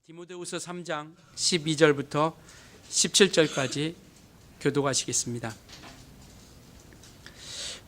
디모데후서 3장 12절부터 17절까지 교독하시겠습니다.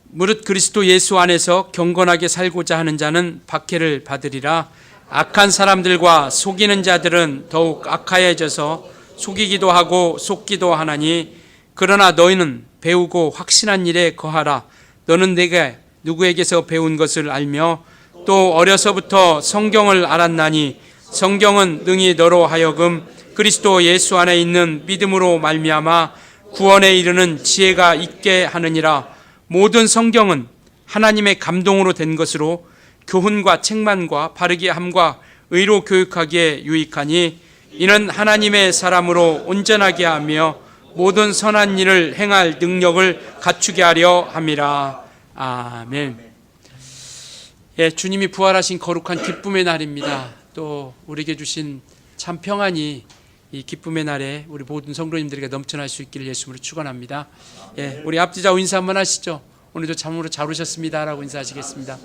무릇 그리스도 예수 안에서 경건하게 살고자 하는 자는 박해를 받으리라. 악한 사람들과 속이는 자들은 더욱 악하여져서 속이기도 하고 속기도 하나니, 그러나 너희는 배우고 확신한 일에 거하라. 너는 내가 누구에게서 배운 것을 알며 또 어려서부터 성경을 알았나니, 성경은 능히 너로 하여금 그리스도 예수 안에 있는 믿음으로 말미암아 구원에 이르는 지혜가 있게 하느니라. 모든 성경은 하나님의 감동으로 된 것으로 교훈과 책망과 바르게 함과 의로 교육하기에 유익하니, 이는 하나님의 사람으로 온전하게 하며 모든 선한 일을 행할 능력을 갖추게 하려 함이라. 아멘. 예, 주님이 부활하신 거룩한 기쁨의 날입니다. 또 우리에게 주신 참 평안이 이 기쁨의 날에 우리 모든 성도님들에게 넘쳐날 수 있기를 예수님으로 축원합니다. 예, 우리 앞뒤좌우 인사 한번 하시죠. 오늘도 참으로 잘 오셨습니다라고 인사하시겠습니다.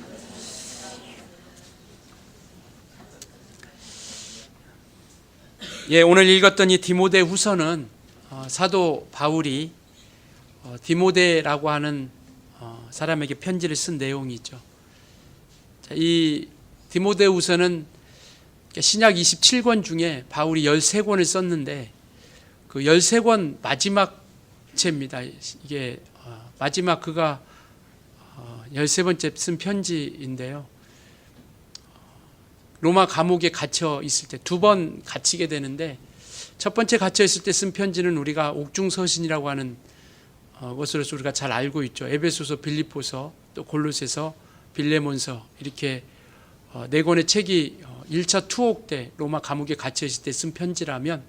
예, 오늘 읽었던 이 디모데후서는 사도 바울이 디모데라고 하는 사람에게 편지를 쓴 내용이죠. 이 디모데후서는 신약 27권 중에 바울이 13권을 썼는데 그 13권 마지막 책입니다. 이게 마지막 그가 13번째 쓴 편지인데요. 로마 감옥에 갇혀 있을 때 2번 갇히게 되는데, 첫 번째 갇혀 있을 때 쓴 편지는 우리가 옥중서신이라고 하는 것으로서 우리가 잘 알고 있죠. 에베소서, 빌립보서, 또 골로새서, 빌레몬서, 이렇게 4권의 책이 1차 투옥 때 로마 감옥에 갇혀 있을 때 쓴 편지라면,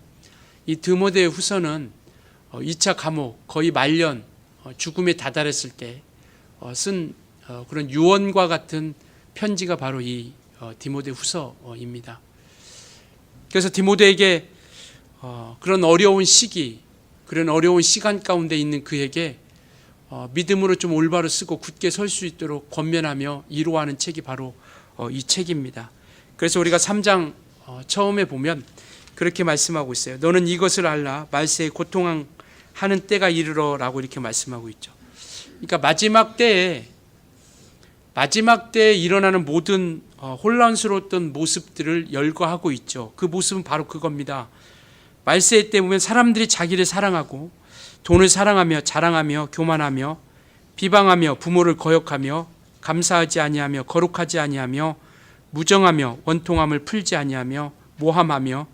이 디모데 후서는 2차 감옥 거의 말년 죽음에 다다랐을 때 쓴 그런 유언과 같은 편지가 바로 이 디모데 후서입니다. 그래서 디모데에게 그런 어려운 시기, 그런 어려운 시간 가운데 있는 그에게 믿음으로 좀 올바로 쓰고 굳게 설 수 있도록 권면하며 위로하는 책이 바로 이 책입니다. 그래서 우리가 3장 처음에 보면 그렇게 말씀하고 있어요. 너는 이것을 알라. 말세에 고통하는 때가 이르러라고 이렇게 말씀하고 있죠. 그러니까 마지막 때에 일어나는 모든 혼란스러웠던 모습들을 열거하고 있죠. 그 모습은 바로 그겁니다. 말세 때 보면 사람들이 자기를 사랑하고 돈을 사랑하며 자랑하며 교만하며 비방하며 부모를 거역하며 감사하지 아니하며 거룩하지 아니하며 무정하며 원통함을 풀지 아니하며 모함하며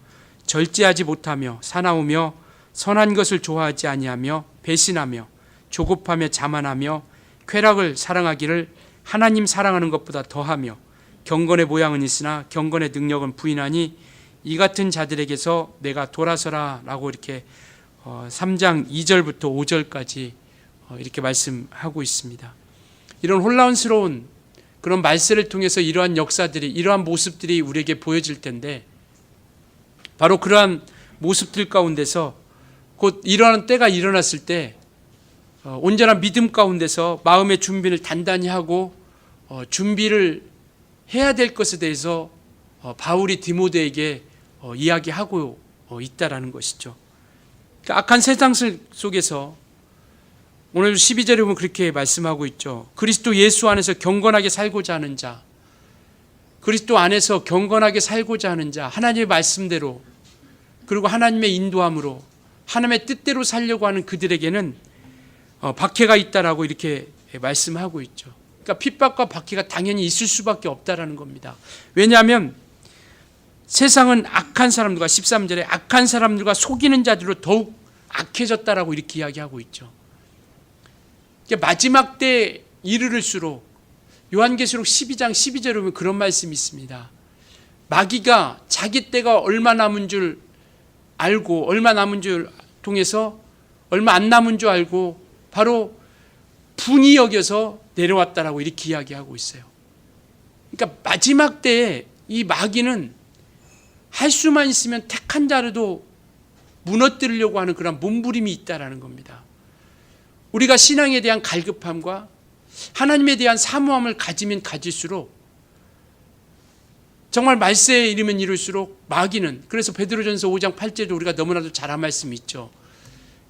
절제하지 못하며 사나우며 선한 것을 좋아하지 아니하며 배신하며 조급하며 자만하며 쾌락을 사랑하기를 하나님 사랑하는 것보다 더하며 경건의 모양은 있으나 경건의 능력은 부인하니 이 같은 자들에게서 내가 돌아서라 라고 이렇게 3장 2절부터 5절까지 이렇게 말씀하고 있습니다. 이런 혼란스러운 그런 말세를 통해서 이러한 역사들이, 이러한 모습들이 우리에게 보여질 텐데, 바로 그러한 모습들 가운데서 곧 이러한 때가 일어났을 때 온전한 믿음 가운데서 마음의 준비를 단단히 하고 준비를 해야 될 것에 대해서 바울이 디모데에게 이야기하고 있다라는 것이죠. 그러니까 악한 세상 속에서 오늘 12절에 보면 그렇게 말씀하고 있죠. 그리스도 예수 안에서 경건하게 살고자 하는 자, 그리스도 안에서 경건하게 살고자 하는 자, 하나님의 말씀대로 그리고 하나님의 인도함으로 하나님의 뜻대로 살려고 하는 그들에게는 박해가 있다라고 이렇게 말씀하고 있죠. 그러니까 핍박과 박해가 당연히 있을 수밖에 없다라는 겁니다. 왜냐하면 세상은 악한 사람들과 13절에 악한 사람들과 속이는 자들로 더욱 악해졌다라고 이렇게 이야기하고 있죠. 마지막 때 이르를수록 요한계시록 12장 12절에 보면 그런 말씀이 있습니다. 마귀가 자기 때가 얼마 남은 줄 알고, 얼마 남은 줄 통해서 얼마 안 남은 줄 알고 바로 분이 여겨서 내려왔다라고 이렇게 이야기하고 있어요. 그러니까 마지막 때에 이 마귀는 할 수만 있으면 택한 자라도 무너뜨리려고 하는 그런 몸부림이 있다라는 겁니다. 우리가 신앙에 대한 갈급함과 하나님에 대한 사모함을 가지면 가질수록 정말 말세에 이르면 이룰수록 마귀는, 그래서 베드로전서 5장 8절도 우리가 너무나도 잘한 말씀이 있죠.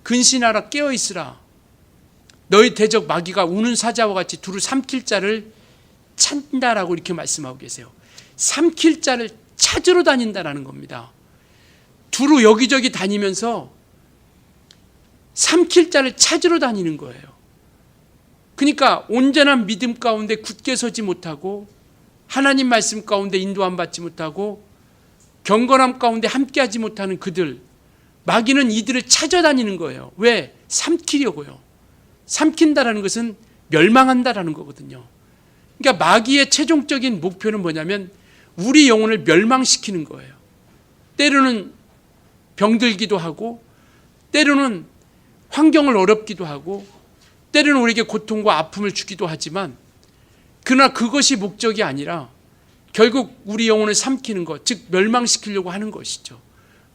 근신하라, 깨어있으라. 너희 대적 마귀가 우는 사자와 같이 두루 삼킬 자를 찾는다라고 이렇게 말씀하고 계세요. 삼킬 자를 찾으러 다닌다라는 겁니다. 두루 여기저기 다니면서 삼킬 자를 찾으러 다니는 거예요. 그러니까 온전한 믿음 가운데 굳게 서지 못하고, 하나님 말씀 가운데 인도함 받지 못하고, 경건함 가운데 함께하지 못하는 그들, 마귀는 이들을 찾아다니는 거예요. 왜? 삼키려고요. 삼킨다라는 것은 멸망한다라는 거거든요. 그러니까 마귀의 최종적인 목표는 뭐냐면 우리 영혼을 멸망시키는 거예요. 때로는 병들기도 하고, 때로는 환경을 어렵기도 하고, 때로는 우리에게 고통과 아픔을 주기도 하지만, 그러나 그것이 목적이 아니라 결국 우리 영혼을 삼키는 것, 즉 멸망시키려고 하는 것이죠.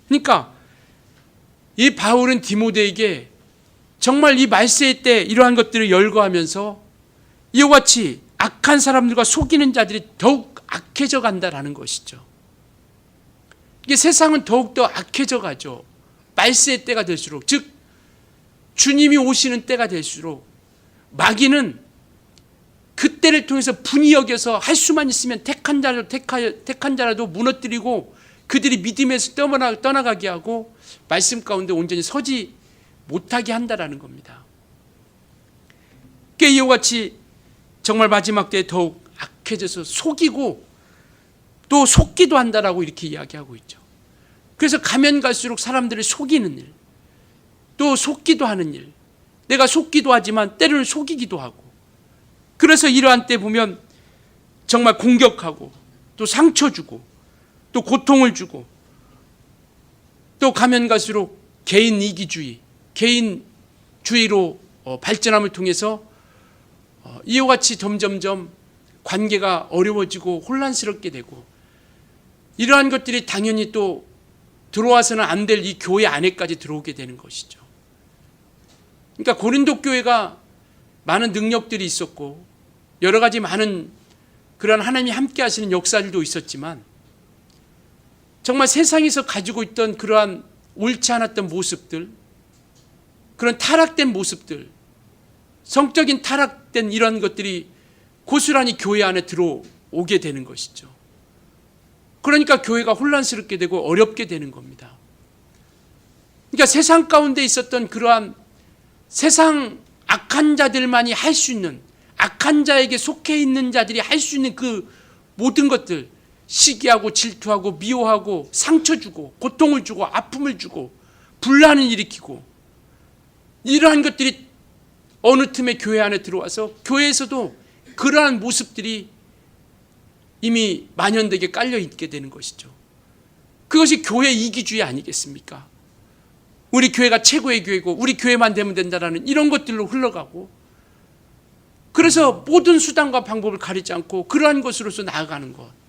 그러니까 이 바울은 디모데에게 정말 이 말세의 때 이러한 것들을 열거하면서 이와 같이 악한 사람들과 속이는 자들이 더욱 악해져 간다라는 것이죠. 이게 세상은 더욱더 악해져 가죠. 말세의 때가 될수록, 즉 주님이 오시는 때가 될수록 마귀는 그때를 통해서 분이 여겨서 할 수만 있으면 택한 자라도 무너뜨리고 그들이 믿음에서 떠나가게 하고 말씀 가운데 온전히 서지 못하게 한다라는 겁니다. 이와 같이 정말 마지막 때에 더욱 악해져서 속이고 또 속기도 한다라고 이렇게 이야기하고 있죠. 그래서 가면 갈수록 사람들을 속이는 일, 또 속기도 하는 일, 내가 속기도 하지만 때로는 속이기도 하고, 그래서 이러한 때 보면 정말 공격하고 또 상처 주고 또 고통을 주고, 또 가면 갈수록 개인 이기주의, 개인주의로 발전함을 통해서 이와 같이 점점점 관계가 어려워지고 혼란스럽게 되고, 이러한 것들이 당연히 또 들어와서는 안 될 이 교회 안에까지 들어오게 되는 것이죠. 그러니까 고린도 교회가 많은 능력들이 있었고 여러 가지 많은 그런 하나님이 함께 하시는 역사들도 있었지만, 정말 세상에서 가지고 있던 그러한 옳지 않았던 모습들, 그런 타락된 모습들, 성적인 타락된 이런 것들이 고스란히 교회 안에 들어오게 되는 것이죠. 그러니까 교회가 혼란스럽게 되고 어렵게 되는 겁니다. 그러니까 세상 가운데 있었던 그러한 세상 악한 자들만이 할 수 있는, 악한 자에게 속해 있는 자들이 할 수 있는 그 모든 것들, 시기하고 질투하고 미워하고 상처 주고 고통을 주고 아픔을 주고 분란을 일으키고, 이러한 것들이 어느 틈에 교회 안에 들어와서 교회에서도 그러한 모습들이 이미 만연되게 깔려 있게 되는 것이죠. 그것이 교회 이기주의 아니겠습니까? 우리 교회가 최고의 교회고 우리 교회만 되면 된다라는 이런 것들로 흘러가고, 그래서 모든 수단과 방법을 가리지 않고 그러한 것으로서 나아가는 것.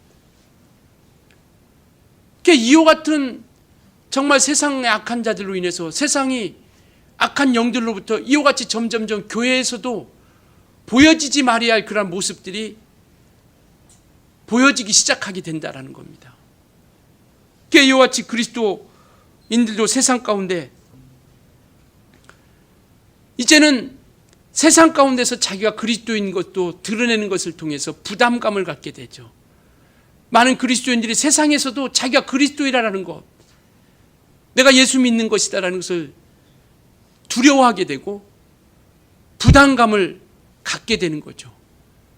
이와 같은 정말 세상의 악한 자들로 인해서 세상이 악한 영들로부터 이와 같이 점점점 교회에서도 보여지지 말아야 할 그런 모습들이 보여지기 시작하게 된다는 겁니다. 이와 같이 그리스도인들도 세상 가운데 이제는 세상 가운데서 자기가 그리스도인 것도 드러내는 것을 통해서 부담감을 갖게 되죠. 많은 그리스도인들이 세상에서도 자기가 그리스도이라는 것, 내가 예수 믿는 것이다라는 것을 두려워하게 되고 부담감을 갖게 되는 거죠.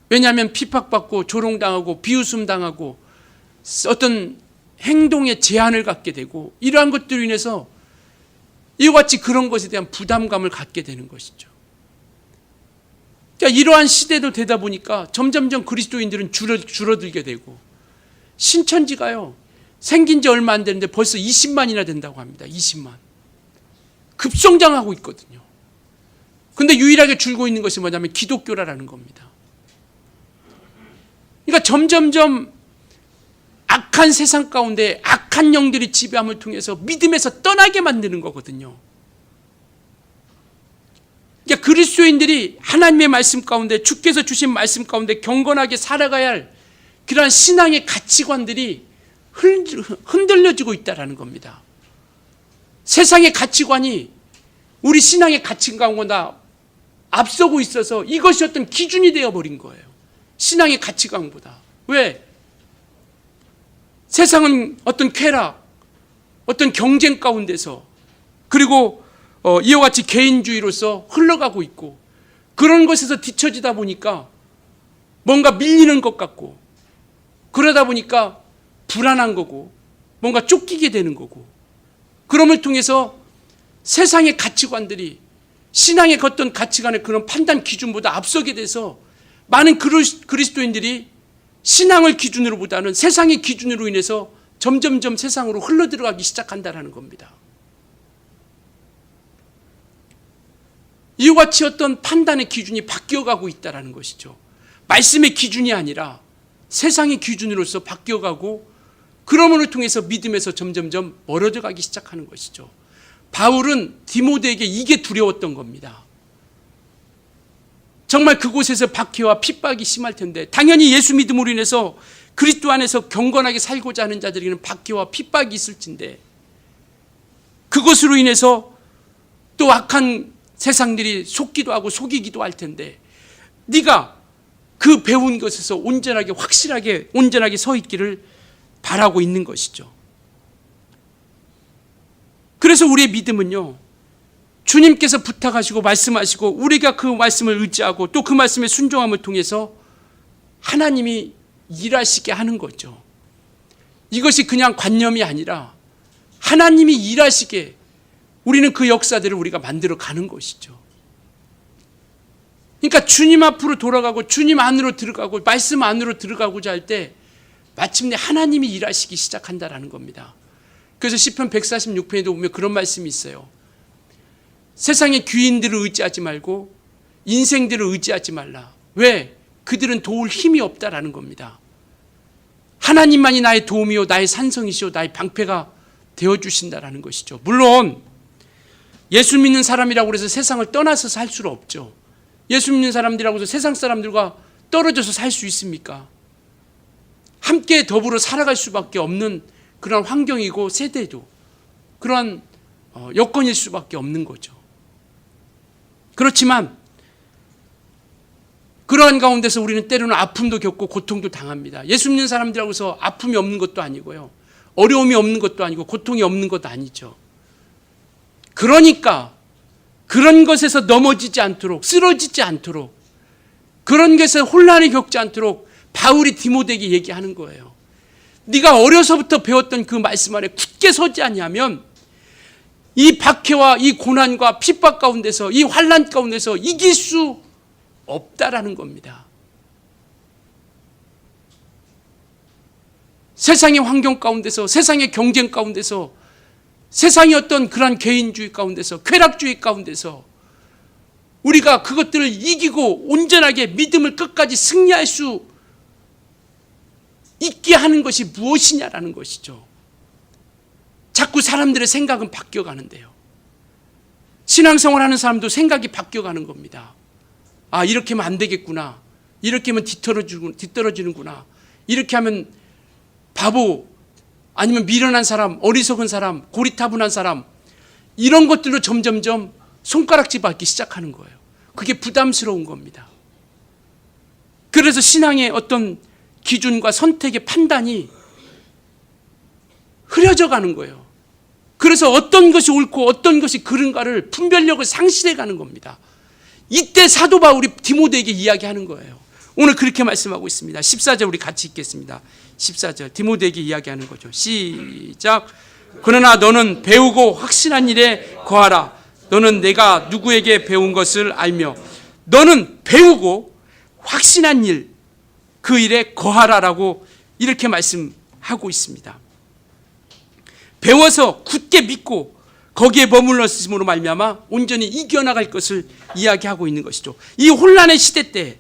왜냐하면 핍박받고 조롱당하고 비웃음당하고 어떤 행동에 제한을 갖게 되고, 이러한 것들로 인해서 이와 같이 그런 것에 대한 부담감을 갖게 되는 것이죠. 그러니까 이러한 시대도 되다 보니까 점점점 그리스도인들은 줄어들게 되고, 신천지가요 생긴 지 얼마 안 되는데 벌써 20만이나 된다고 합니다. 20만. 급성장하고 있거든요. 근데 유일하게 줄고 있는 것이 뭐냐면 기독교라는 겁니다. 그러니까 점점점 악한 세상 가운데 악한 영들이 지배함을 통해서 믿음에서 떠나게 만드는 거거든요. 그러니까 그리스도인들이 하나님의 말씀 가운데, 주께서 주신 말씀 가운데 경건하게 살아가야 할 그러한 신앙의 가치관들이 흔들려지고 있다는 겁니다. 세상의 가치관이 우리 신앙의 가치관보다 앞서고 있어서 이것이 어떤 기준이 되어버린 거예요. 신앙의 가치관보다. 왜? 세상은 어떤 쾌락, 어떤 경쟁 가운데서, 그리고 이와 같이 개인주의로서 흘러가고 있고, 그런 것에서 뒤처지다 보니까 뭔가 밀리는 것 같고, 그러다 보니까 불안한 거고, 뭔가 쫓기게 되는 거고, 그럼을 통해서 세상의 가치관들이 신앙의 어떤 가치관의 그런 판단 기준보다 앞서게 돼서 많은 그리스도인들이 신앙을 기준으로 보다는 세상의 기준으로 인해서 점점점 세상으로 흘러들어가기 시작한다는 겁니다. 이와 같이 어떤 판단의 기준이 바뀌어가고 있다는 것이죠. 말씀의 기준이 아니라 세상의 기준으로서 바뀌어가고, 그러므로 통해서 믿음에서 점점점 멀어져 가기 시작하는 것이죠. 바울은 디모데에게 이게 두려웠던 겁니다. 정말 그곳에서 박해와 핍박이 심할 텐데, 당연히 예수 믿음으로 인해서 그리스도 안에서 경건하게 살고자 하는 자들에게는 박해와 핍박이 있을진데, 그것으로 인해서 또 악한 세상들이 속기도 하고 속이기도 할 텐데, 네가 그 배운 것에서 온전하게 확실하게 온전하게 서 있기를 바라고 있는 것이죠. 그래서 우리의 믿음은요, 주님께서 부탁하시고 말씀하시고 우리가 그 말씀을 의지하고 또 그 말씀의 순종함을 통해서 하나님이 일하시게 하는 거죠. 이것이 그냥 관념이 아니라 하나님이 일하시게 우리는 그 역사들을 우리가 만들어 가는 것이죠. 그러니까 주님 앞으로 돌아가고 주님 안으로 들어가고 말씀 안으로 들어가고자 할 때 마침내 하나님이 일하시기 시작한다라는 겁니다. 그래서 시편 146편에도 보면 그런 말씀이 있어요. 세상의 귀인들을 의지하지 말고 인생들을 의지하지 말라. 왜? 그들은 도울 힘이 없다라는 겁니다. 하나님만이 나의 도움이요 나의 산성이시요 나의 방패가 되어주신다라는 것이죠. 물론 예수 믿는 사람이라고 해서 세상을 떠나서 살 수는 없죠. 예수 믿는 사람들이라고 해서 세상 사람들과 떨어져서 살 수 있습니까? 함께 더불어 살아갈 수밖에 없는 그런 환경이고 세대도 그런 여건일 수밖에 없는 거죠. 그렇지만 그러한 가운데서 우리는 때로는 아픔도 겪고 고통도 당합니다. 예수 믿는 사람들이라고 해서 아픔이 없는 것도 아니고요, 어려움이 없는 것도 아니고 고통이 없는 것도 아니죠. 그러니까 그런 것에서 넘어지지 않도록, 쓰러지지 않도록, 그런 것에서 혼란을 겪지 않도록 바울이 디모데에게 얘기하는 거예요. 네가 어려서부터 배웠던 그 말씀 안에 굳게 서지 않냐면 이 박해와 이 고난과 핍박 가운데서, 이 환난 가운데서 이길 수 없다라는 겁니다. 세상의 환경 가운데서, 세상의 경쟁 가운데서, 세상의 어떤 그러한 개인주의 가운데서, 쾌락주의 가운데서 우리가 그것들을 이기고 온전하게 믿음을 끝까지 승리할 수 있게 하는 것이 무엇이냐라는 것이죠. 자꾸 사람들의 생각은 바뀌어가는데요. 신앙생활하는 사람도 생각이 바뀌어가는 겁니다. 아, 이렇게 하면 안 되겠구나. 이렇게 하면 뒤떨어지는구나. 이렇게 하면 바보, 아니면 미련한 사람, 어리석은 사람, 고리타분한 사람, 이런 것들로 점점점 손가락질 받기 시작하는 거예요. 그게 부담스러운 겁니다. 그래서 신앙의 어떤 기준과 선택의 판단이 흐려져 가는 거예요. 그래서 어떤 것이 옳고 어떤 것이 그른가를 분별력을 상실해 가는 겁니다. 이때 사도 바울이 디모데에게 이야기하는 거예요. 오늘 그렇게 말씀하고 있습니다. 14절 우리 같이 읽겠습니다. 14절 디모데에게 이야기하는 거죠. 시작. 그러나 너는 배우고 확신한 일에 거하라. 너는 내가 누구에게 배운 것을 알며 너는 배우고 확신한 일, 그 일에 거하라라고 이렇게 말씀하고 있습니다. 배워서 굳게 믿고 거기에 머물러 있음으로 말미암아 온전히 이겨나갈 것을 이야기하고 있는 것이죠. 이 혼란의 시대 때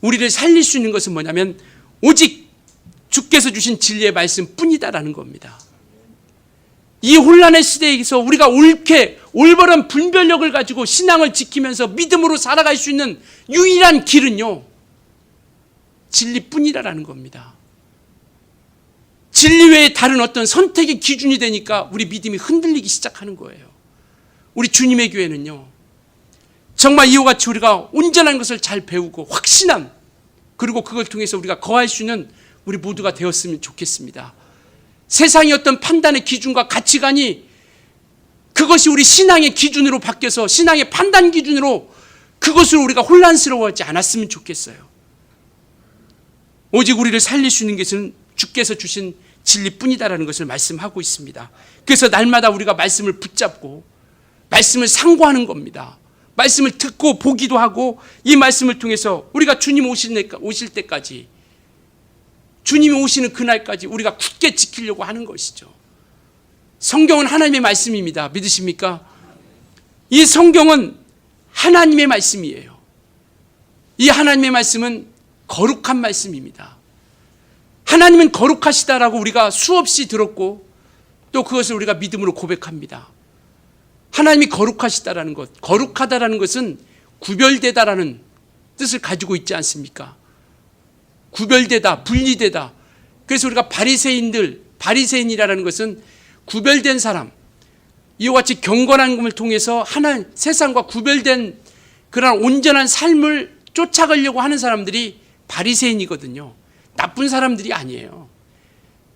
우리를 살릴 수 있는 것은 뭐냐면 오직 주께서 주신 진리의 말씀뿐이다라는 겁니다. 이 혼란의 시대에서 우리가 옳게 올바른 분별력을 가지고 신앙을 지키면서 믿음으로 살아갈 수 있는 유일한 길은요, 진리뿐이라는 겁니다. 진리 외에 다른 어떤 선택의 기준이 되니까 우리 믿음이 흔들리기 시작하는 거예요. 우리 주님의 교회는요, 정말 이와 같이 우리가 온전한 것을 잘 배우고 확신한, 그리고 그걸 통해서 우리가 거할 수 있는 우리 모두가 되었으면 좋겠습니다. 세상의 어떤 판단의 기준과 가치관이 그것이 우리 신앙의 기준으로 바뀌어서 신앙의 판단 기준으로 그것으로 우리가 혼란스러워하지 않았으면 좋겠어요. 오직 우리를 살릴 수 있는 것은 주께서 주신 진리뿐이다라는 것을 말씀하고 있습니다. 그래서 날마다 우리가 말씀을 붙잡고 말씀을 상고하는 겁니다. 말씀을 듣고 보기도 하고 이 말씀을 통해서 우리가 주님 오실 때까지, 주님이 오시는 그날까지 우리가 굳게 지키려고 하는 것이죠. 성경은 하나님의 말씀입니다. 믿으십니까? 이 성경은 하나님의 말씀이에요. 이 하나님의 말씀은 거룩한 말씀입니다. 하나님은 거룩하시다라고 우리가 수없이 들었고 또 그것을 우리가 믿음으로 고백합니다. 하나님이 거룩하시다라는 것, 거룩하다라는 것은 구별되다라는 뜻을 가지고 있지 않습니까? 구별되다, 분리되다. 그래서 우리가 바리새인이라는 것은 구별된 사람, 이와 같이 경건함을 통해서 세상과 구별된 그런 온전한 삶을 쫓아가려고 하는 사람들이 바리새인이거든요. 나쁜 사람들이 아니에요.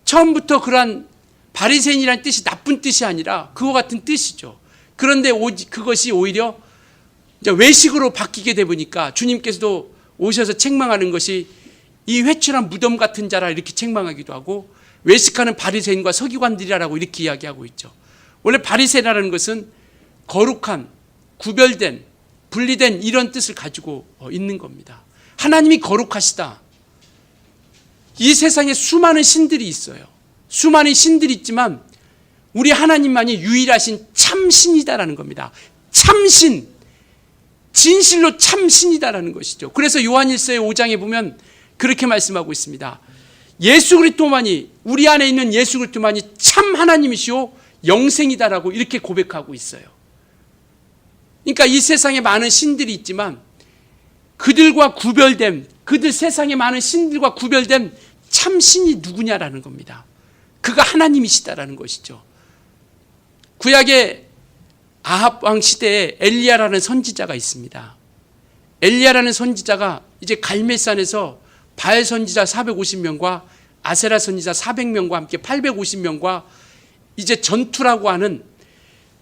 처음부터 그러한 바리새인이라는 뜻이 나쁜 뜻이 아니라 그와 같은 뜻이죠. 그런데 그것이 오히려 외식으로 바뀌게 되 보니까 주님께서도 오셔서 책망하는 것이 이 회출한 무덤 같은 자라 이렇게 책망하기도 하고, 외식하는 바리새인과 서기관들이라고 이렇게 이야기하고 있죠. 원래 바리새라는 것은 거룩한, 구별된, 분리된 이런 뜻을 가지고 있는 겁니다. 하나님이 거룩하시다. 이 세상에 수많은 신들이 있어요. 수많은 신들이 있지만 우리 하나님만이 유일하신 참신이다라는 겁니다. 참신, 진실로 참신이다라는 것이죠. 그래서 요한일서 5장에 보면 그렇게 말씀하고 있습니다. 예수 그리스도만이, 우리 안에 있는 예수 그리스도만이 참 하나님이시오 영생이다라고 이렇게 고백하고 있어요. 그러니까 이 세상에 많은 신들이 있지만 그들과 구별된, 그들 세상에 많은 신들과 구별된 참신이 누구냐라는 겁니다. 그가 하나님이시다라는 것이죠. 구약의 아합 왕 시대에 엘리야라는 선지자가 있습니다. 엘리야라는 선지자가 이제 갈멜산에서 바알 선지자 450명과 아세라 선지자 400명과 함께 850명과 이제 전투라고 하는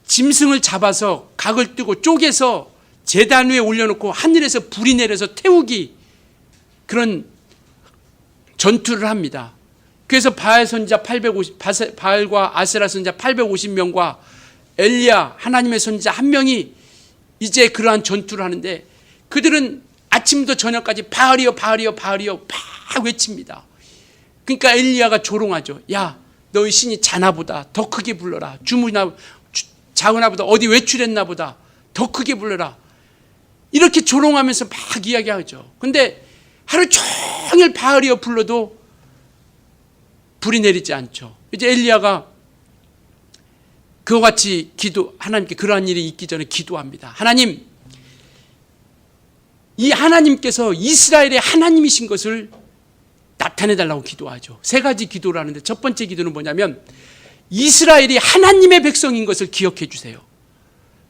짐승을 잡아서 각을 뜨고 쪼개서 제단 위에 올려놓고 하늘에서 불이 내려서 태우기, 그런 전투를 합니다. 그래서 바알과 아세라 선지자 850명과 엘리야 하나님의 선지자 한 명이 이제 그러한 전투를 하는데, 그들은 아침부터 저녁까지 바알이여 바알이여 바알이여 막 외칩니다. 그러니까 엘리야가 조롱하죠. 야, 너희 신이 자나보다 더 크게 불러라. 자은아보다 어디 외출했나 보다 더 크게 불러라. 이렇게 조롱하면서 막 이야기하죠. 근데 하루 종일 바알이여 불러도 불이 내리지 않죠. 이제 엘리야가 그와 같이 하나님께 그러한 일이 있기 전에 기도합니다. 하나님, 이 하나님께서 이스라엘의 하나님이신 것을 나타내달라고 기도하죠. 세 가지 기도를 하는데 첫 번째 기도는 뭐냐면 이스라엘이 하나님의 백성인 것을 기억해 주세요.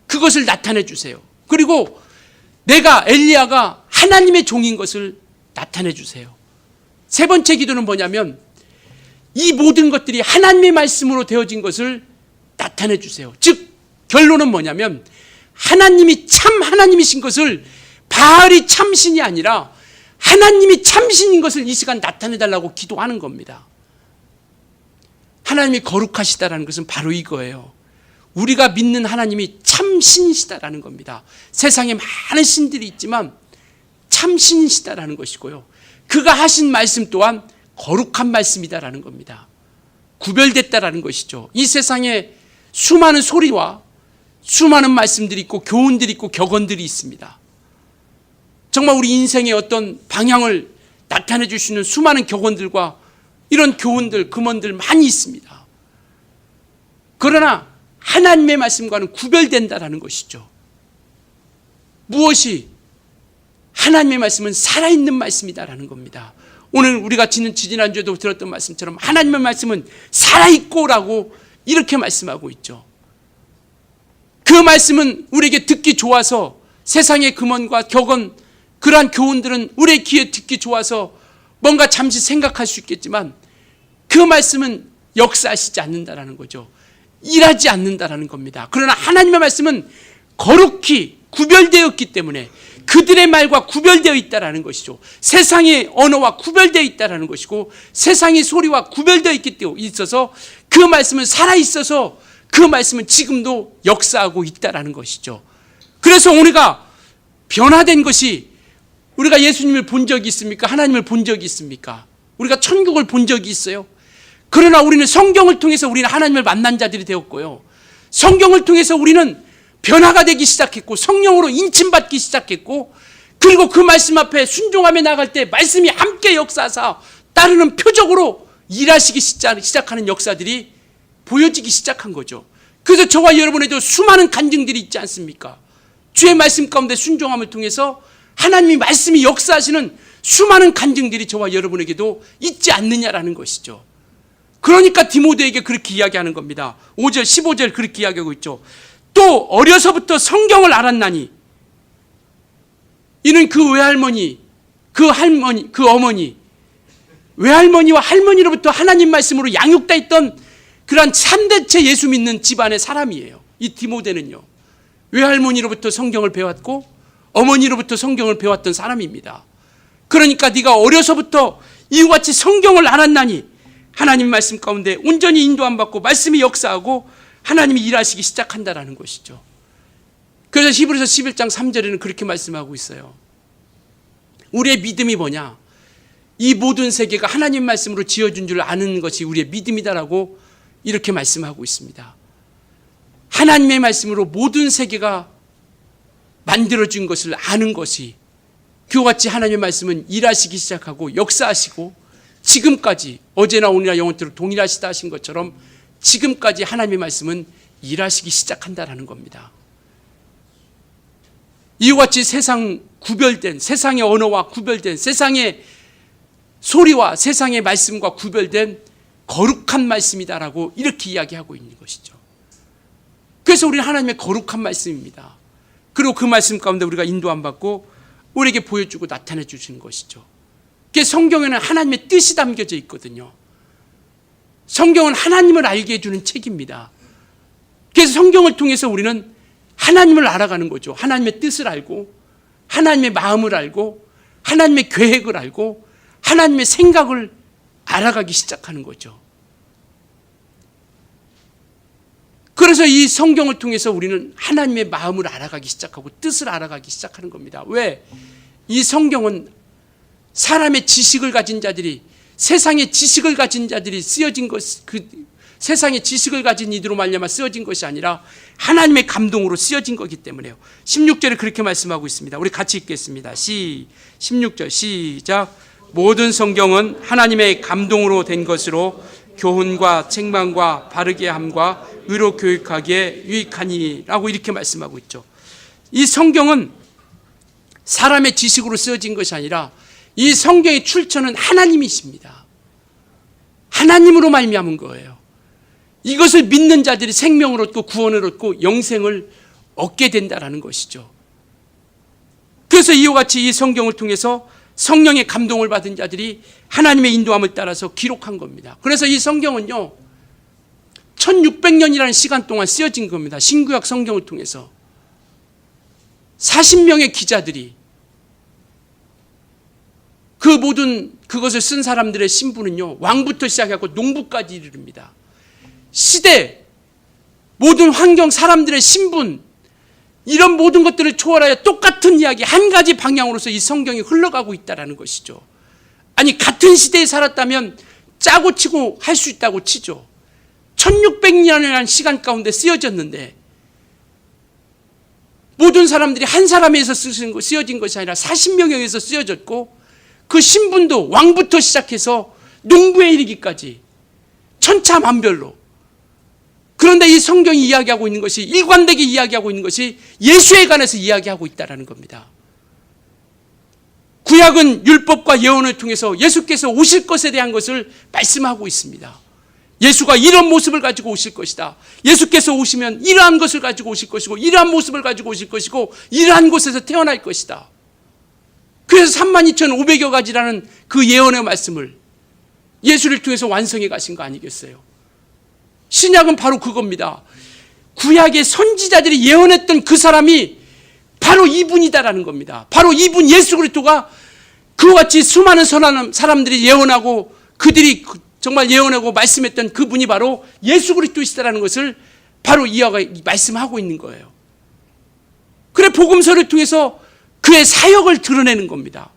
그것을 나타내 주세요. 그리고 내가 엘리야가 하나님의 종인 것을 나타내 주세요. 세 번째 기도는 뭐냐면 이 모든 것들이 하나님의 말씀으로 되어진 것을 나타내 주세요. 즉 결론은 뭐냐면 하나님이 참 하나님이신 것을, 바알이 참신이 아니라 하나님이 참신인 것을 이 시간 나타내달라고 기도하는 겁니다. 하나님이 거룩하시다라는 것은 바로 이거예요. 우리가 믿는 하나님이 참신이시다라는 겁니다. 세상에 많은 신들이 있지만 참신이시다라는 것이고요. 그가 하신 말씀 또한 거룩한 말씀이다라는 겁니다. 구별됐다라는 것이죠. 이 세상에 수많은 소리와 수많은 말씀들이 있고 교훈들이 있고 격언들이 있습니다. 정말 우리 인생의 어떤 방향을 나타내 줄 수 있는 수많은 격언들과 이런 교훈들, 금언들 많이 있습니다. 그러나 하나님의 말씀과는 구별된다라는 것이죠. 무엇이? 하나님의 말씀은 살아있는 말씀이다라는 겁니다. 오늘 우리가 지난주에도 들었던 말씀처럼 하나님의 말씀은 살아있고라고 이렇게 말씀하고 있죠. 그 말씀은 우리에게 듣기 좋아서 세상의 금언과 격언, 그러한 교훈들은 우리의 귀에 듣기 좋아서 뭔가 잠시 생각할 수 있겠지만 그 말씀은 역사하시지 않는다라는 거죠. 일하지 않는다라는 겁니다. 그러나 하나님의 말씀은 거룩히 구별되었기 때문에 그들의 말과 구별되어 있다라는 것이죠. 세상의 언어와 구별되어 있다라는 것이고 세상의 소리와 구별되어 있어서 그 말씀은 살아있어서 그 말씀은 지금도 역사하고 있다라는 것이죠. 그래서 우리가 변화된 것이 우리가 예수님을 본 적이 있습니까? 하나님을 본 적이 있습니까? 우리가 천국을 본 적이 있어요? 그러나 우리는 성경을 통해서 우리는 하나님을 만난 자들이 되었고요. 성경을 통해서 우리는 변화가 되기 시작했고 성령으로 인침받기 시작했고 그리고 그 말씀 앞에 순종하며 나갈 때 말씀이 함께 역사하사 따르는 표적으로 일하시기 시작하는 역사들이 보여지기 시작한 거죠. 그래서 저와 여러분에도 수많은 간증들이 있지 않습니까? 주의 말씀 가운데 순종함을 통해서 하나님이 말씀이 역사하시는 수많은 간증들이 저와 여러분에게도 있지 않느냐라는 것이죠. 그러니까 디모데에게 그렇게 이야기하는 겁니다. 5절 15절 그렇게 이야기하고 있죠. 또 어려서부터 성경을 알았나니 이는 그 외할머니 그 어머니 외할머니와 할머니로부터 하나님 말씀으로 양육돼 있던 그러한 3대째 예수 믿는 집안의 사람이에요. 이 디모데는요. 외할머니로부터 성경을 배웠고 어머니로부터 성경을 배웠던 사람입니다. 그러니까 네가 어려서부터 이와 같이 성경을 알았나니 하나님 말씀 가운데 온전히 인도함 받고 말씀이 역사하고 하나님이 일하시기 시작한다라는 것이죠. 그래서 히브리서 11장 3절에는 그렇게 말씀하고 있어요. 우리의 믿음이 뭐냐? 이 모든 세계가 하나님 말씀으로 지어준 줄 아는 것이 우리의 믿음이다라고 이렇게 말씀하고 있습니다. 하나님의 말씀으로 모든 세계가 만들어진 것을 아는 것이 그와 같이 하나님의 말씀은 일하시기 시작하고 역사하시고 지금까지 어제나 오늘이나 영원토록 동일하시다 하신 것처럼 지금까지 하나님의 말씀은 일하시기 시작한다라는 겁니다. 이와 같이 세상의 언어와 구별된 세상의 소리와 세상의 말씀과 구별된 거룩한 말씀이다라고 이렇게 이야기하고 있는 것이죠. 그래서 우리는 하나님의 거룩한 말씀입니다. 그리고 그 말씀 가운데 우리가 인도함 받고 우리에게 보여주고 나타내 주시는 것이죠. 성경에는 하나님의 뜻이 담겨져 있거든요. 성경은 하나님을 알게 해주는 책입니다. 그래서 성경을 통해서 우리는 하나님을 알아가는 거죠. 하나님의 뜻을 알고 하나님의 마음을 알고 하나님의 계획을 알고 하나님의 생각을 알아가기 시작하는 거죠. 그래서 이 성경을 통해서 우리는 하나님의 마음을 알아가기 시작하고 뜻을 알아가기 시작하는 겁니다. 왜? 이 성경은 사람의 지식을 가진 자들이 세상의 지식을 가진 자들이 쓰여진 것, 세상의 지식을 가진 이들로 말미암아 쓰여진 것이 아니라 하나님의 감동으로 쓰여진 거기 때문에요. 16절에 그렇게 말씀하고 있습니다. 우리 같이 읽겠습니다. 16절 시작. 모든 성경은 하나님의 감동으로 된 것으로 교훈과 책망과 바르게 함과 의로 교육하기에 유익하니라고 이렇게 말씀하고 있죠. 이 성경은 사람의 지식으로 쓰여진 것이 아니라 이 성경의 출처는 하나님이십니다. 하나님으로 말미암은 거예요. 이것을 믿는 자들이 생명을 얻고 구원을 얻고 영생을 얻게 된다는 것이죠. 그래서 이와 같이 이 성경을 통해서 성령의 감동을 받은 자들이 하나님의 인도함을 따라서 기록한 겁니다. 그래서 이 성경은요 1600년이라는 시간 동안 쓰여진 겁니다. 신구약 성경을 통해서 40명의 기자들이 그 모든 그것을 쓴 사람들의 신분은요 왕부터 시작해서 농부까지 이릅니다. 시대, 모든 환경, 사람들의 신분, 이런 모든 것들을 초월하여 똑같은 이야기, 한 가지 방향으로서 이 성경이 흘러가고 있다는 것이죠. 아니 같은 시대에 살았다면 짜고 치고 할 수 있다고 치죠. 1600년이라는 시간 가운데 쓰여졌는데 모든 사람들이 한 사람에 의해서 쓰여진 것이 아니라 40명에 의해서 쓰여졌고 그 신분도 왕부터 시작해서 농부에 이르기까지 천차만별로. 그런데 이 성경이 이야기하고 있는 것이 일관되게 이야기하고 있는 것이 예수에 관해서 이야기하고 있다는 겁니다. 구약은 율법과 예언을 통해서 예수께서 오실 것에 대한 것을 말씀하고 있습니다. 예수가 이런 모습을 가지고 오실 것이다. 예수께서 오시면 이러한 것을 가지고 오실 것이고, 이러한 모습을 가지고 오실 것이고, 이러한 곳에서 태어날 것이다. 그래서 32,500여 가지라는 그 예언의 말씀을 예수를 통해서 완성해 가신 거 아니겠어요? 신약은 바로 그겁니다. 구약의 선지자들이 예언했던 그 사람이 바로 이분이다라는 겁니다. 바로 이분 예수 그리스도가 그와 같이 수많은 선한 사람들이 예언하고 그들이 정말 예언하고 말씀했던 그분이 바로 예수 그리스도이시다라는 것을 바로 이어가 말씀하고 있는 거예요. 그래 복음서를 통해서 그의 사역을 드러내는 겁니다.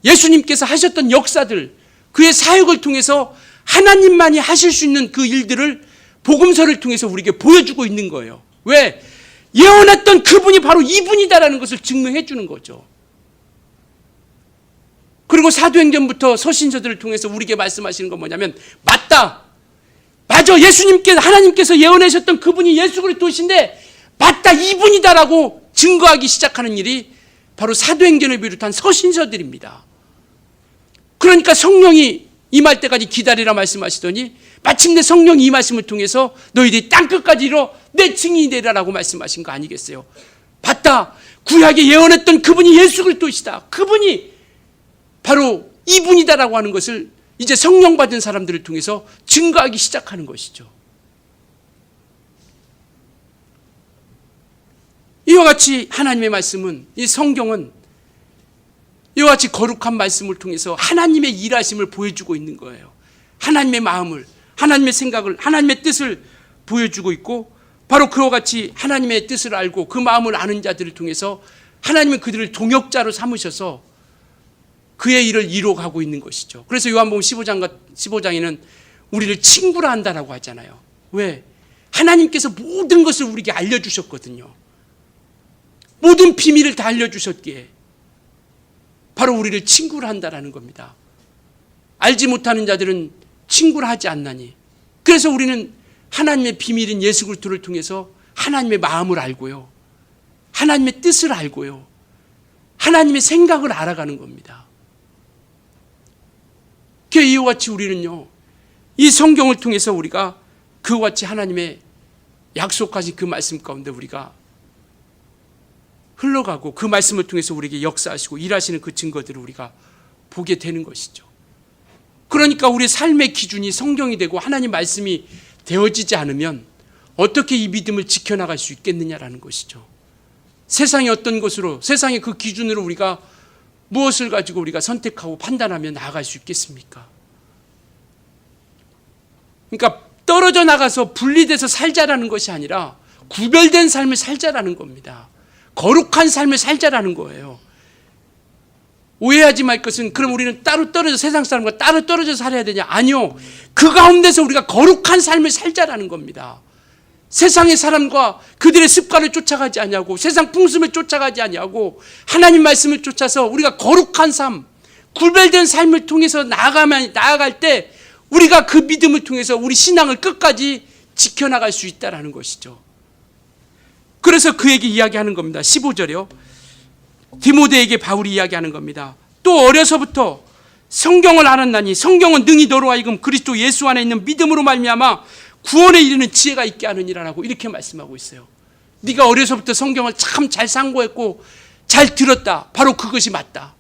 예수님께서 하셨던 역사들, 그의 사역을 통해서 하나님만이 하실 수 있는 그 일들을 복음서를 통해서 우리에게 보여주고 있는 거예요. 왜? 예언했던 그분이 바로 이분이다라는 것을 증명해 주는 거죠. 그리고 사도행전부터 서신서들을 통해서 우리에게 말씀하시는 건 뭐냐면, 맞다, 맞아, 예수님께서, 하나님께서 예언하셨던 그분이 예수 그리스도이신데 맞다, 이분이다라고 증거하기 시작하는 일이 바로 사도행전을 비롯한 서신서들입니다. 그러니까 성령이 임할 때까지 기다리라 말씀하시더니 마침내 성령이 이 말씀을 통해서 너희들이 땅끝까지 이뤄 내 증인이 되리라고 말씀하신 거 아니겠어요? 맞다, 구약에 예언했던 그분이 예수 그리스도이시다, 그분이 바로 이분이다라고 하는 것을 이제 성령 받은 사람들을 통해서 증거하기 시작하는 것이죠. 이와 같이 하나님의 말씀은, 이 성경은 이와 같이 거룩한 말씀을 통해서 하나님의 일하심을 보여주고 있는 거예요. 하나님의 마음을, 하나님의 생각을, 하나님의 뜻을 보여주고 있고, 바로 그와 같이 하나님의 뜻을 알고 그 마음을 아는 자들을 통해서 하나님은 그들을 동역자로 삼으셔서 그의 일을 이루어가고 있는 것이죠. 그래서 요한복음 15장에는 우리를 친구라 한다라고 하잖아요. 왜? 하나님께서 모든 것을 우리에게 알려주셨거든요. 모든 비밀을 다 알려주셨기에 바로 우리를 친구라 한다라는 겁니다. 알지 못하는 자들은 친구라 하지 않나니. 그래서 우리는 하나님의 비밀인 예수 그리스도를 통해서 하나님의 마음을 알고요, 하나님의 뜻을 알고요, 하나님의 생각을 알아가는 겁니다. 이와 같이 우리는요, 이 성경을 통해서 우리가 그와 같이 하나님의 약속하신 그 말씀 가운데 우리가 흘러가고 그 말씀을 통해서 우리에게 역사하시고 일하시는 그 증거들을 우리가 보게 되는 것이죠. 그러니까 우리의 삶의 기준이 성경이 되고 하나님 말씀이 되어지지 않으면 어떻게 이 믿음을 지켜나갈 수 있겠느냐라는 것이죠. 세상의 어떤 것으로, 세상의 그 기준으로 우리가 무엇을 가지고 우리가 선택하고 판단하며 나아갈 수 있겠습니까? 그러니까 떨어져 나가서 분리돼서 살자라는 것이 아니라 구별된 삶을 살자라는 겁니다. 거룩한 삶을 살자라는 거예요. 오해하지 말 것은, 그럼 우리는 따로 떨어져 세상 사람과 따로 떨어져 살아야 되냐? 아니요. 그 가운데서 우리가 거룩한 삶을 살자라는 겁니다. 세상의 사람과 그들의 습관을 쫓아가지 아니하고 세상 풍습을 쫓아가지 아니하고 하나님 말씀을 쫓아서 우리가 거룩한 삶, 구별된 삶을 통해서 나아갈 때 우리가 그 믿음을 통해서 우리 신앙을 끝까지 지켜나갈 수 있다는 것이죠. 그래서 그에게 이야기하는 겁니다. 15절이요. 디모데에게 바울이 이야기하는 겁니다. 또 어려서부터 성경을 알았나니 성경은 능히 너로 하여금 그리스도 예수 안에 있는 믿음으로 말미암아 구원에 이르는 지혜가 있게 하느니라라고 이렇게 말씀하고 있어요. 네가 어려서부터 성경을 참 잘 상고했고 잘 들었다. 바로 그것이 맞다.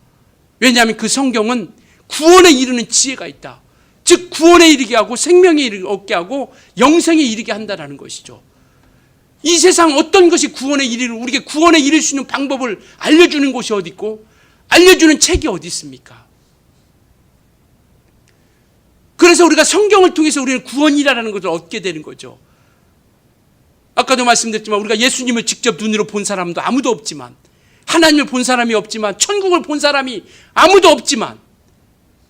왜냐하면 그 성경은 구원에 이르는 지혜가 있다. 즉 구원에 이르게 하고 생명에 얻게 하고 영생에 이르게 한다는 것이죠. 이 세상 어떤 것이 우리에게 구원에 이를 수 있는 방법을 알려주는 곳이 어디 있고 알려주는 책이 어디 있습니까? 그래서 우리가 성경을 통해서 우리는 구원이라는 것을 얻게 되는 거죠. 아까도 말씀드렸지만 우리가 예수님을 직접 눈으로 본 사람도 아무도 없지만, 하나님을 본 사람이 없지만, 천국을 본 사람이 아무도 없지만,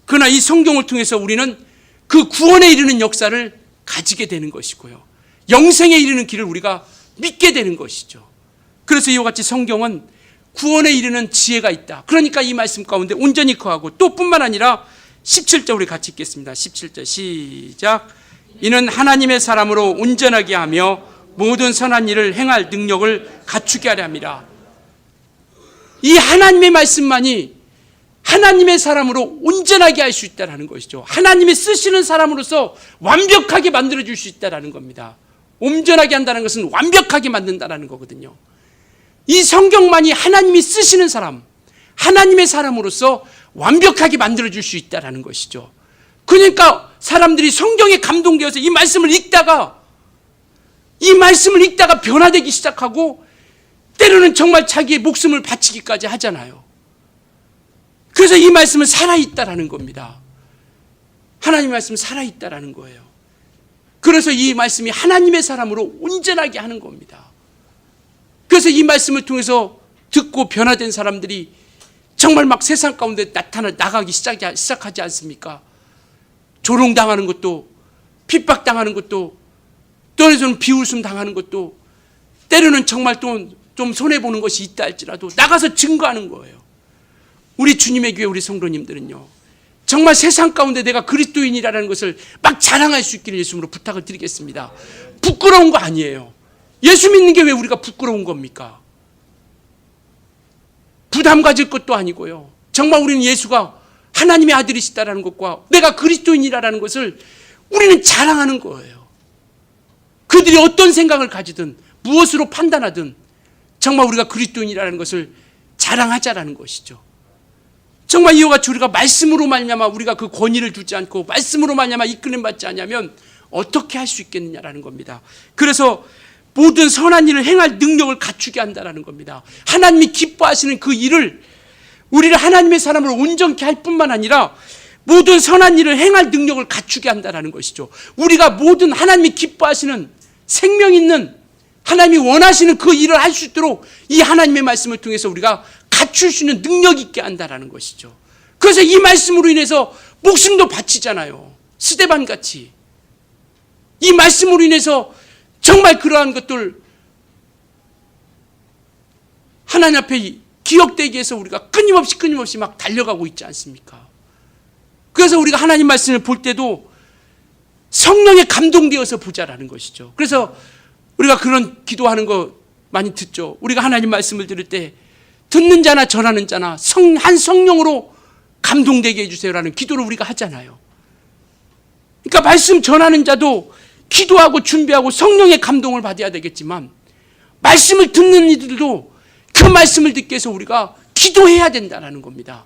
그러나 이 성경을 통해서 우리는 그 구원에 이르는 역사를 가지게 되는 것이고요, 영생에 이르는 길을 우리가 믿게 되는 것이죠. 그래서 이와 같이 성경은 구원에 이르는 지혜가 있다. 그러니까 이 말씀 가운데 온전히 거하고, 또 뿐만 아니라 17절 우리 같이 읽겠습니다. 17절 시작. 이는 하나님의 사람으로 온전하게 하며 모든 선한 일을 행할 능력을 갖추게 하려 함이라. 이 하나님의 말씀만이 하나님의 사람으로 온전하게 할 수 있다는 것이죠. 하나님이 쓰시는 사람으로서 완벽하게 만들어줄 수 있다는 겁니다. 온전하게 한다는 것은 완벽하게 만든다는 거거든요. 이 성경만이 하나님이 쓰시는 사람, 하나님의 사람으로서 완벽하게 만들어줄 수 있다는 것이죠. 그러니까 사람들이 성경에 감동되어서 이 말씀을 읽다가 변화되기 시작하고 때로는 정말 자기의 목숨을 바치기까지 하잖아요. 그래서 이 말씀은 살아있다라는 겁니다. 하나님의 말씀은 살아있다라는 거예요. 그래서 이 말씀이 하나님의 사람으로 온전하게 하는 겁니다. 그래서 이 말씀을 통해서 듣고 변화된 사람들이 정말 막 세상 가운데 나가기 시작하지 않습니까? 조롱당하는 것도, 핍박당하는 것도, 또는 비웃음 당하는 것도, 때로는 정말 좀 손해보는 것이 있다 할지라도 나가서 증거하는 거예요. 우리 주님의 교회 우리 성도님들은요, 정말 세상 가운데 내가 그리스도인이라는 것을 막 자랑할 수 있기를 예수님으로 부탁을 드리겠습니다. 부끄러운 거 아니에요. 예수 믿는 게 왜 우리가 부끄러운 겁니까? 부담 가질 것도 아니고요. 정말 우리는 예수가 하나님의 아들이시다라는 것과 내가 그리스도인이라는 것을 우리는 자랑하는 거예요. 그들이 어떤 생각을 가지든 무엇으로 판단하든 정말 우리가 그리스도인이라는 것을 자랑하자라는 것이죠. 정말 이와 같이 우리가 말씀으로 말미암아 우리가 그 권위를 두지 않고 말씀으로 말미암아 이끌림 받지 않으면 어떻게 할 수 있겠느냐라는 겁니다. 그래서 모든 선한 일을 행할 능력을 갖추게 한다라는 겁니다. 하나님이 기뻐하시는 그 일을 우리를 하나님의 사람으로 온전케 할 뿐만 아니라 모든 선한 일을 행할 능력을 갖추게 한다라는 것이죠. 우리가 모든 하나님이 기뻐하시는 생명 있는 하나님이 원하시는 그 일을 할 수 있도록 이 하나님의 말씀을 통해서 우리가 갖출 수 있는 능력 있게 한다라는 것이죠. 그래서 이 말씀으로 인해서 목숨도 바치잖아요. 스데반 같이. 이 말씀으로 인해서 정말 그러한 것들 하나님 앞에 기억되기 위해서 우리가 끊임없이 막 달려가고 있지 않습니까? 그래서 우리가 하나님 말씀을 볼 때도 성령에 감동되어서 보자라는 것이죠. 그래서 우리가 그런 기도하는 거 많이 듣죠. 우리가 하나님 말씀을 들을 때 듣는 자나 전하는 자나 한 성령으로 감동되게 해주세요라는 기도를 우리가 하잖아요. 그러니까 말씀 전하는 자도 기도하고 준비하고 성령의 감동을 받아야 되겠지만 말씀을 듣는 이들도 그 말씀을 듣기 위해서 우리가 기도해야 된다는 겁니다.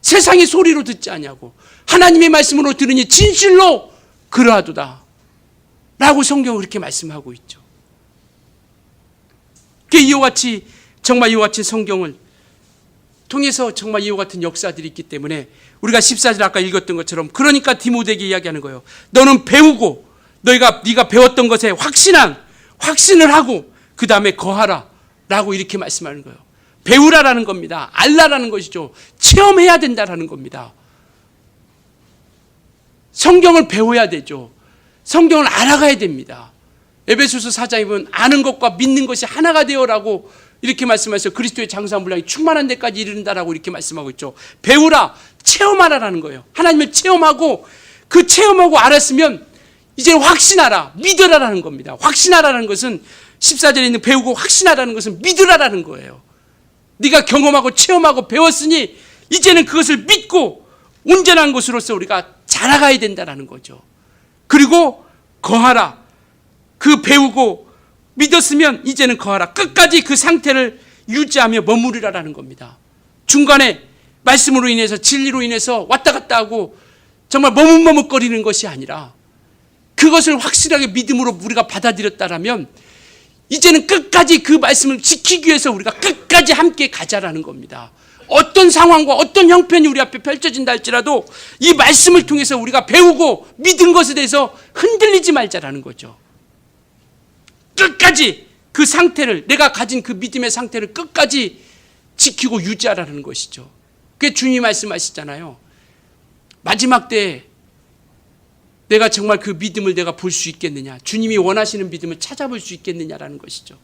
세상의 소리로 듣지 아니하고 하나님의 말씀으로 들으니 진실로 그러하도다 라고 성경은 그렇게 말씀하고 있죠. 이와 같이 정말 이와 같은 성경을 통해서 정말 이와 같은 역사들이 있기 때문에 우리가 14절 아까 읽었던 것처럼 그러니까 디모데에게 이야기하는 거예요. 너는 배우고 네가 배웠던 것에 확신을 하고 그 다음에 거하라 라고 이렇게 말씀하는 거예요. 배우라라는 겁니다. 알라라는 것이죠. 체험해야 된다라는 겁니다. 성경을 배워야 되죠. 성경을 알아가야 됩니다. 에베소서 4장에 보면 아는 것과 믿는 것이 하나가 되어라고 이렇게 말씀하셔서 그리스도의 장수한 분량이 충만한 데까지 이르른다라고 이렇게 말씀하고 있죠. 배우라, 체험하라라는 거예요. 하나님을 체험하고 그 체험하고 알았으면 이제 확신하라, 믿으라라는 겁니다. 확신하라는 것은 14절에 있는 배우고 확신하라는 것은 믿으라라는 거예요. 네가 경험하고 체험하고 배웠으니 이제는 그것을 믿고 온전한 것으로서 우리가 자라가야 된다라는 거죠. 그리고 거하라. 그 배우고 믿었으면 이제는 거하라. 끝까지 그 상태를 유지하며 머무르라라는 겁니다. 중간에 말씀으로 인해서 진리로 인해서 왔다 갔다 하고 정말 머뭇머뭇거리는 것이 아니라 그것을 확실하게 믿음으로 우리가 받아들였다라면 이제는 끝까지 그 말씀을 지키기 위해서 우리가 끝까지 함께 가자라는 겁니다. 어떤 상황과 어떤 형편이 우리 앞에 펼쳐진다 할지라도 이 말씀을 통해서 우리가 배우고 믿은 것에 대해서 흔들리지 말자라는 거죠. 끝까지 그 상태를, 내가 가진 그 믿음의 상태를 끝까지 지키고 유지하라는 것이죠. 그게 주님이 말씀하시잖아요. 마지막 때에 내가 정말 그 믿음을 내가 볼 수 있겠느냐, 주님이 원하시는 믿음을 찾아볼 수 있겠느냐라는 것이죠.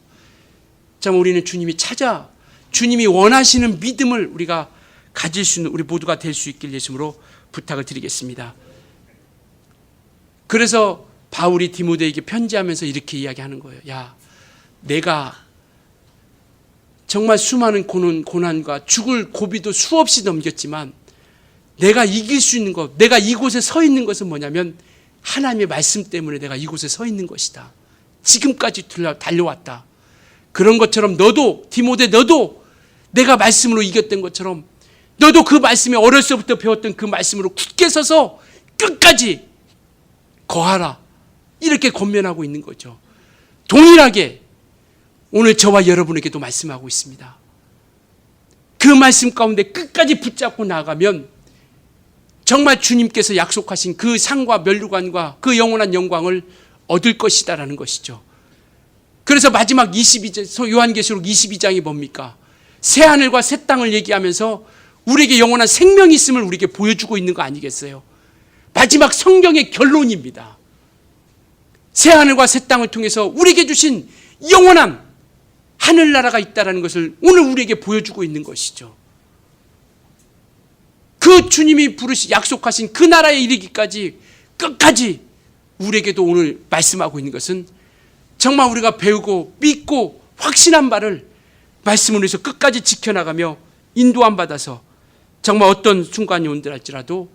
참 우리는 주님이 원하시는 믿음을 우리가 가질 수 있는 우리 모두가 될 수 있길 예수님으로 부탁을 드리겠습니다. 그래서 바울이 디모데에게 편지하면서 이렇게 이야기하는 거예요. 야, 내가 정말 수많은 고난과 죽을 고비도 수없이 넘겼지만 내가 이길 수 있는 것, 내가 이곳에 서 있는 것은 뭐냐면 하나님의 말씀 때문에 내가 이곳에 서 있는 것이다. 지금까지 달려왔다. 그런 것처럼 너도, 디모데 너도 내가 말씀으로 이겼던 것처럼 너도 그 말씀에 어렸을 때부터 배웠던 그 말씀으로 굳게 서서 끝까지 거하라. 이렇게 권면하고 있는 거죠. 동일하게 오늘 저와 여러분에게도 말씀하고 있습니다. 그 말씀 가운데 끝까지 붙잡고 나가면 정말 주님께서 약속하신 그 상과 면류관과 그 영원한 영광을 얻을 것이다라는 것이죠. 그래서 마지막 22장, 요한계시록 22장이 뭡니까? 새하늘과 새 땅을 얘기하면서 우리에게 영원한 생명이 있음을 우리에게 보여주고 있는 거 아니겠어요? 마지막 성경의 결론입니다. 새하늘과 새 땅을 통해서 우리에게 주신 영원한 하늘나라가 있다는 것을 오늘 우리에게 보여주고 있는 것이죠. 그 주님이 약속하신 그 나라에 이르기까지 끝까지 우리에게도 오늘 말씀하고 있는 것은 정말 우리가 배우고 믿고 확신한 바를 말씀을 위해서 끝까지 지켜나가며 인도함 받아서 정말 어떤 순간이 온들 할지라도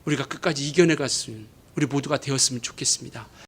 우리가 끝까지 이겨내갔으면 우리 모두가 되었으면 좋겠습니다.